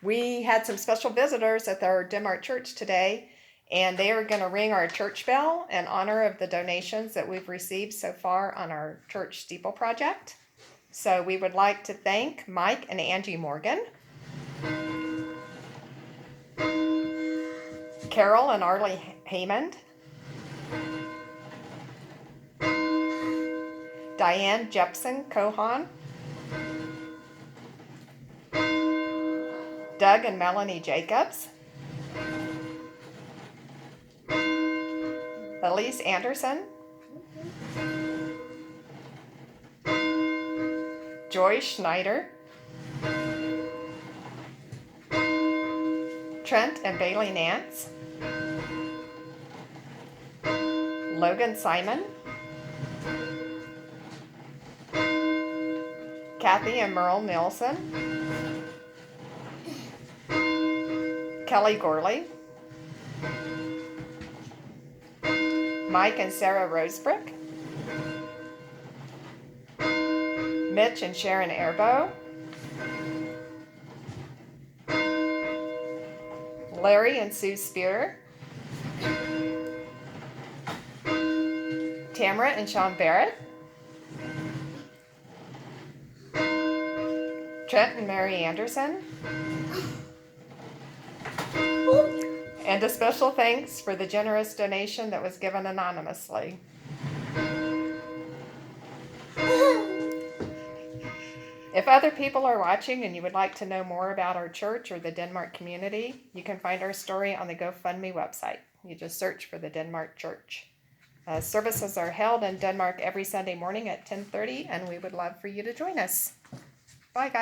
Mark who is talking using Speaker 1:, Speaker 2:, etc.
Speaker 1: We had some special visitors at our Denmark church today, and they are going to ring our church bell in honor of the donations that we've received so far on our church steeple project. So we would like to thank Mike and Angie Morgan, Carol and Arlie Haymond, Diane Jepson Cohan, Doug and Melanie Jacobs, Elise Anderson, Joy Schneider, Trent and Bailey Nance, Logan Simon, Kathy and Merle Nielsen, Kelly Gorley, Mike and Sarah Rosebrick, Mitch and Sharon Airbow, Larry and Sue Spear, Tamara and Sean Barrett, Trent and Mary Anderson, and a special thanks for the generous donation that was given anonymously. If other people are watching and you would like to know more about our church or the Denmark community, you can find our story on the GoFundMe website. You just search for the Denmark Church. Services are held in Denmark every Sunday morning at 10:30, and we would love for you to join us. Bye, guys.